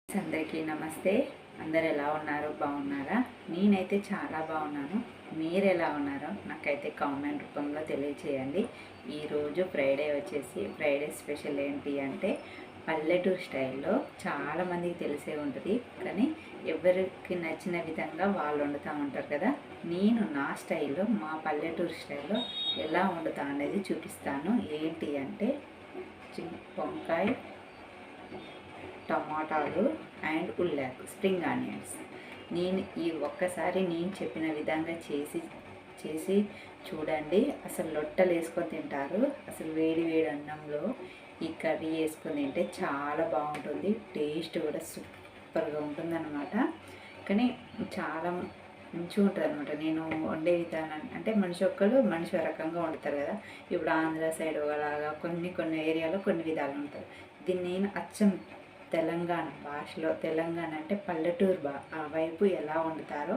అందరికీ నమస్తే. అందరు ఎలా ఉన్నారు? బాగున్నారా? నేనైతే చాలా బాగున్నాను. మీరు ఎలా ఉన్నారో నాకైతే కామెంట్ రూపంలో తెలియచేయండి. ఈరోజు ఫ్రైడే వచ్చేసి ఫ్రైడే స్పెషల్ ఏంటి అంటే పల్లెటూరు స్టైల్లో చాలామందికి తెలిసే ఉంటుంది, కానీ ఎవరికి నచ్చిన విధంగా వాళ్ళు వండుతూ ఉంటారు కదా. నేను నా స్టైల్లో, మా పల్లెటూరు స్టైల్లో ఎలా వండుతా అనేది చూపిస్తాను. ఏంటి అంటే వంకాయ, టమాటాలు అండ్ ఉల్లాకు, స్ప్రింగ్ ఆనియన్స్. నేను ఒక్కసారి నేను చెప్పిన విధంగా చేసి చూడండి. అసలు లొట్టలు వేసుకొని తింటారు. అసలు వేడి వేడి అన్నంలో ఈ కర్రీ వేసుకొని తింటే చాలా బాగుంటుంది. టేస్ట్ కూడా సూపర్గా ఉంటుందన్నమాట. కానీ చాలా మంచిగా ఉంటుంది అనమాట. నేను వండే విధానం అంటే మనిషి రకంగా వండుతారు కదా. ఇప్పుడు ఆంధ్ర సైడ్ అలాగా కొన్ని ఏరియాలో కొన్ని విధాలు ఉంటారు. దీన్ని నేను అచ్చం తెలంగాణ భాషలో, తెలంగాణ అంటే పల్లెటూరు ఆ వైపు ఎలా వండుతారో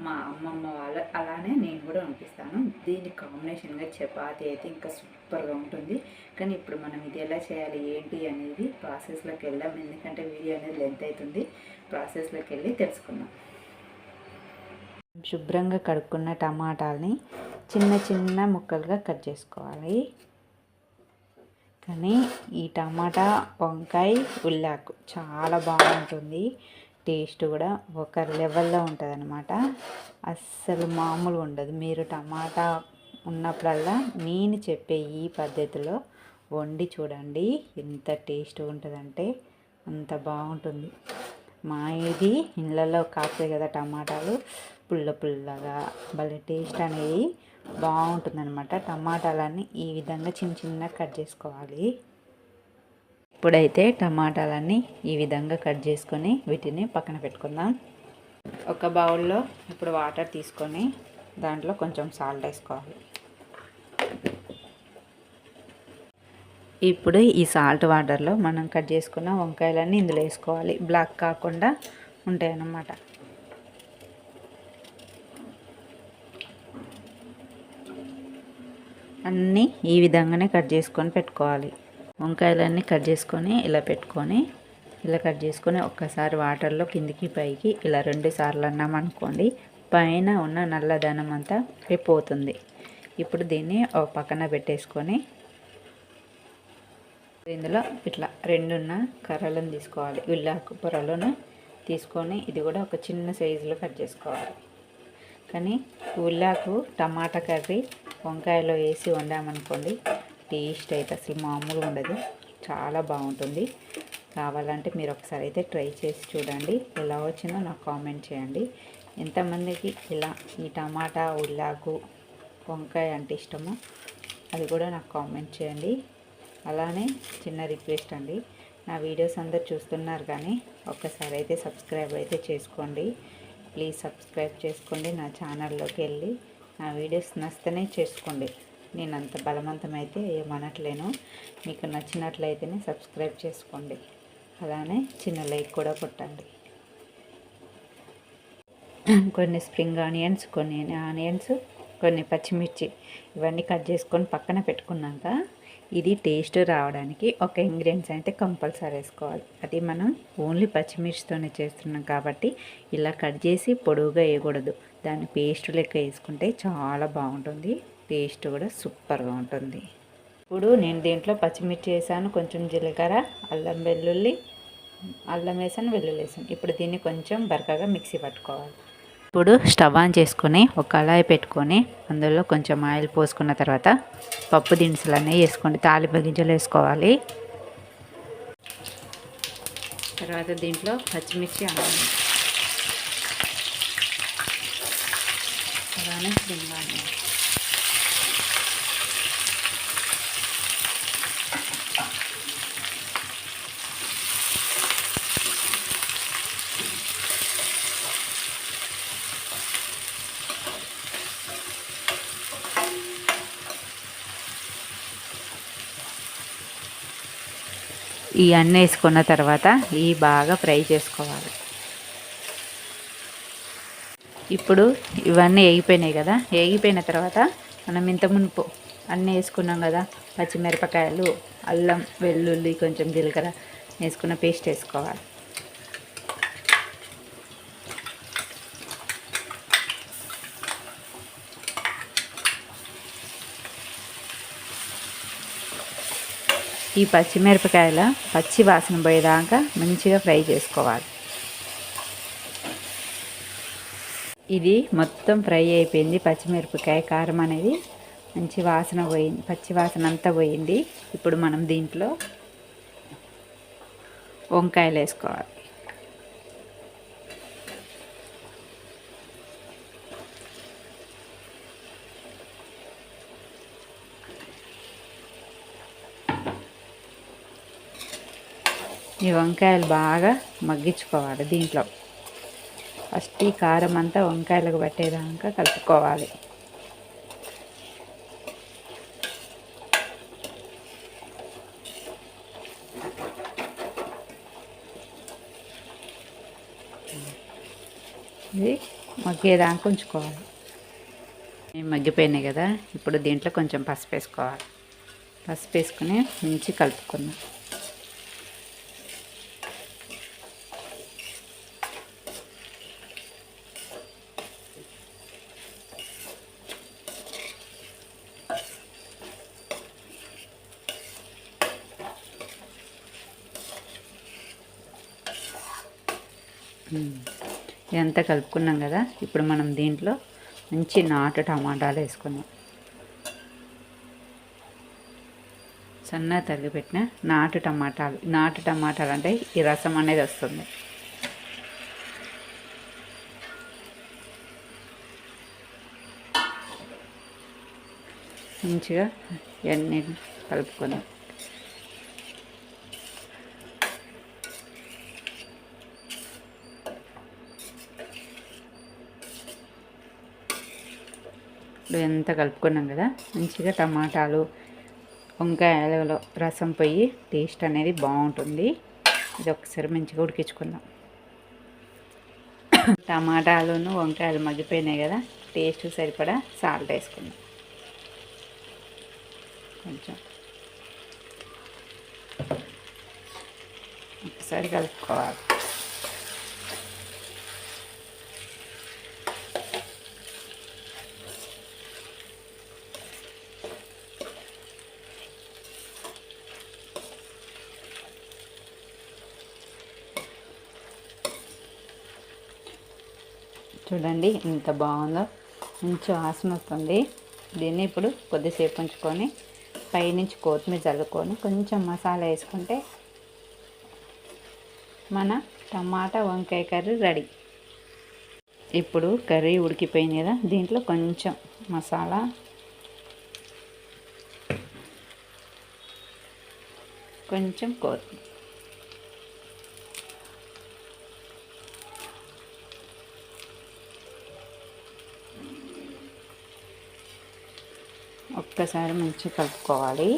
మా అమ్మమ్మ వాళ్ళు అలానే నేను కూడా వండిస్తాను. దీనికి కాంబినేషన్గా చపాతీ అయితే ఇంకా సూపర్గా ఉంటుంది. కానీ ఇప్పుడు మనం ఇది ఎలా చేయాలి ఏంటి అనేది ప్రాసెస్లోకి వెళ్దాం. ఎందుకంటే వీడియో అనేది లెంత్ అవుతుంది. ప్రాసెస్లోకి వెళ్ళి తెలుసుకుందాం. శుభ్రంగా కడుక్కున్న టమాటాలని చిన్న చిన్న ముక్కలుగా కట్ చేసుకోవాలి. కానీ ఈ టమాటా, వంకాయ, ఉల్లాకు చాలా బాగుంటుంది. టేస్ట్ కూడా ఒక లెవెల్లో ఉంటుంది అన్నమాట. అస్సలు మామూలు ఉండదు. మీరు టమాటా ఉన్నప్పుడల్లా నేను చెప్పే ఈ పద్ధతిలో వండి చూడండి. ఎంత టేస్ట్ ఉంటుందంటే అంత బాగుంటుంది. మా ఇది ఇళ్ళల్లో కాస్తాయి కదా టమాటాలు, పుల్లగా భలే టేస్ట్ అనేది బాగుంటుందన్నమాట. టమాటాలన్నీ ఈ విధంగా చిన్న కట్ చేసుకోవాలి. ఇప్పుడైతే టమాటాలన్నీ ఈ విధంగా కట్ చేసుకొని వీటిని పక్కన పెట్టుకుందాం. ఒక బౌల్లో ఇప్పుడు వాటర్ తీసుకొని దాంట్లో కొంచెం సాల్ట్ వేసుకోవాలి. ఇప్పుడు ఈ సాల్ట్ వాటర్లో మనం కట్ చేసుకున్న వంకాయలన్నీ ఇందులో వేసుకోవాలి. బ్లాక్ కాకుండా ఉంటాయి అన్నమాట. అన్నీ ఈ విధంగానే కట్ చేసుకొని పెట్టుకోవాలి. వంకాయలన్నీ కట్ చేసుకొని ఇలా పెట్టుకొని కట్ చేసుకొని ఒక్కసారి వాటర్లో కిందికి పైకి ఇలా 2 సార్లు అన్నామనుకోండి, పైన ఉన్న నల్లదనం అంతా పోతుంది. ఇప్పుడు దీన్ని ఒక పక్కన పెట్టేసుకొని ఇందులో ఇట్లా 2 కర్రలను తీసుకోవాలి. ఉల్లాకు పొరలను తీసుకొని ఇది కూడా ఒక చిన్న సైజులో కట్ చేసుకోవాలి. కానీ ఉల్లాకు టమాటా కర్రీ వంకాయలో వేసి వండామనుకోండి, టేస్ట్ అయితే అసలు మామూలుగా ఉండదు. చాలా బాగుంటుంది. కావాలంటే మీరు ఒకసారి అయితే ట్రై చేసి చూడండి. ఎలా వచ్చిందో నాకు కామెంట్ చేయండి. ఎంతమందికి ఇలా ఈ టమాటా, ఉల్లాకు, వంకాయ అంటే ఇష్టమో అది కూడా నాకు కామెంట్ చేయండి. అలానే చిన్న రిక్వెస్ట్ అండి, నా వీడియోస్ అందరు చూస్తున్నారు కానీ ఒక్కసారి అయితే సబ్స్క్రైబ్ అయితే చేసుకోండి. ప్లీజ్ సబ్స్క్రైబ్ చేసుకోండి. నా ఛానల్లోకి వెళ్ళి నా వీడియోస్ నచ్చితేనే చేసుకోండి. నేను అంత బలవంతం అయితే ఏమనట్లేను. మీకు నచ్చినట్లయితేనే సబ్స్క్రైబ్ చేసుకోండి. అలానే చిన్న లైక్ కూడా కొట్టండి. కొన్ని స్ప్రింగ్ ఆనియన్స్, కొన్ని పచ్చిమిర్చి ఇవన్నీ కట్ చేసుకొని పక్కన పెట్టుకున్నాక ఇది టేస్ట్ రావడానికి ఒక ఇంగ్రీడియంట్స్ అయితే కంపల్సరీ వేసుకోవాలి. అది మనం ఓన్లీ పచ్చిమిర్చితోనే చేస్తున్నాం కాబట్టి ఇలా కట్ చేసి పొడవుగా వేయకూడదు. దాన్ని పేస్ట్ లెక్క వేసుకుంటే చాలా బాగుంటుంది. టేస్ట్ కూడా సూపర్గా ఉంటుంది. ఇప్పుడు నేను దీంట్లో పచ్చిమిర్చి వేసాను, కొంచెం జీలకర్ర, అల్లం వెల్లుల్లి, అల్లం వేసాను, వెల్లుల్లి వేసాను. ఇప్పుడు దీన్ని కొంచెం బరకగా మిక్సీ పట్టుకోవాలి. ఇప్పుడు స్టవ్ ఆన్ చేసుకొని ఒక కళాయి పెట్టుకొని అందులో కొంచెం ఆయిల్ పోసుకున్న తర్వాత పప్పు దినుసులు అనేవి వేసుకోండి. తాలింపు గింజలు వేసుకోవాలి. తర్వాత దీంట్లో పచ్చిమిర్చి, అలానే స్ప్రింగ్ ఆనియన్, ఇవన్నీ వేసుకున్న తర్వాత ఇవి బాగా ఫ్రై చేసుకోవాలి. ఇప్పుడు ఇవన్నీ వేగిపోయినాయి కదా. వేగిపోయిన తర్వాత మనం ఇంత మునుపు అన్నీ వేసుకున్నాం కదా, పచ్చిమిరపకాయలు, అల్లం వెల్లుల్లి, కొంచెం జీలకర్ర వేసుకున్న పేస్ట్ వేసుకోవాలి. ఈ పచ్చిమిరపకాయల పచ్చి వాసన పోయేదాకా మంచిగా ఫ్రై చేసుకోవాలి. ఇది మొత్తం ఫ్రై అయిపోయింది. పచ్చిమిరపకాయ కారం అనేది మంచి వాసన పోయింది, పచ్చి వాసన అంతా పోయింది. ఇప్పుడు మనం దీంట్లో వంకాయలు వేసుకోవాలి. ఈ వంకాయలు బాగా మగ్గించుకోవాలి. దీంట్లో ఫస్ట్ ఈ కారం అంతా వంకాయలకు పట్టేదాకా కలుపుకోవాలి. ఇది మగ్గేదాకా ఉంచుకోవాలి. మగ్గిపోయినాయి కదా, ఇప్పుడు దీంట్లో కొంచెం పసుపు వేసుకోవాలి. పసుపు వేసుకుని మంచి కలుపుకుందాం. ఇదంతా కలుపుకున్నాం కదా, ఇప్పుడు మనం దీంట్లో మంచి నాటు టమాటాలు వేసుకుందాం. సన్నగా తరిగిపెట్టిన నాటు టమాటాలు అంటే ఈ రసం అనేది వస్తుంది. మంచిగా ఇవన్నీ కలుపుకుందాం. ఇప్పుడు ఎంత కలుపుకున్నాం కదా, మంచిగా టమాటాలు వంకాయలలో రసం పోయి టేస్ట్ అనేది బాగుంటుంది. ఇది ఒకసారి మంచిగా ఉడికించుకుందాం. టమాటాలను వంకాయలు మగ్గిపోయినాయి కదా, టేస్ట్ సరిపడా సాల్ట్ వేసుకుందాం. కొంచెం ఒకసారి కలుపుకోవాలి. చూడండి ఎంత బాగుందో, మంచి వాసన వస్తుంది. దీన్ని ఇప్పుడు కొద్దిసేపు ఉంచుకొని పైనుంచి కొత్తిమీర చల్లుకొని కొంచెం మసాలా వేసుకుంటే మన టమాటా వంకాయ కర్రీ రెడీ. ఇప్పుడు కర్రీ ఉడికిపోయింది కదా, దీంట్లో కొంచెం మసాలా, కొంచెం కొత్తిమీర, ఒక్కసారి మంచిగా కలుపుకోవాలి.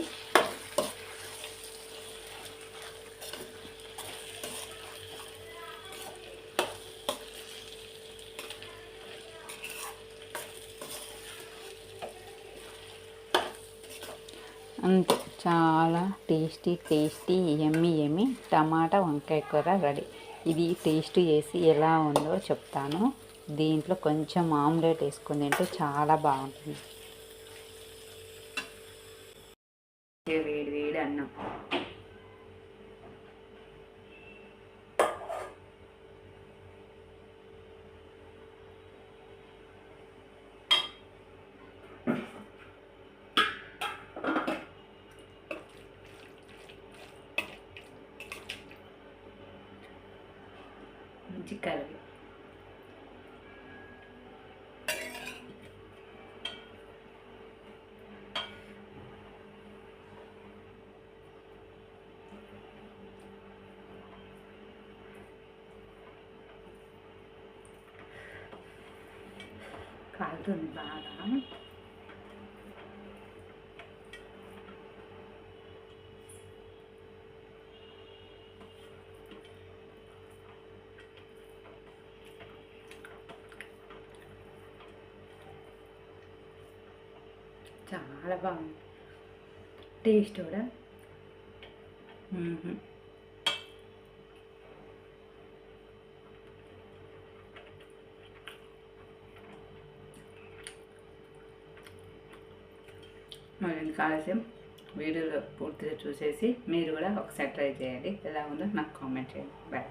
అంతే, చాలా టేస్టీ యమ్మీ టమాటా వంకాయ కూర రెడీ. ఇది టేస్ట్ చేసి ఎలా ఉందో చెప్తాను. దీంట్లో కొంచెం ఆమ్లెట్ వేసుకుని తింటే చాలా బాగుంటుంది. వేడి వేడి అన్నం, మంచి కర్రీ. కాలుతుంది బాగా. చాలా బాగుంది టేస్ట్ కూడా. మరి ఆలస్యం వీడియోలో పూర్తిగా చూసేసి మీరు కూడా ఒకసారి ట్రై చేయండి. ఎలా ఉందో నాకు కామెంట్ చేయండి. బాయ్.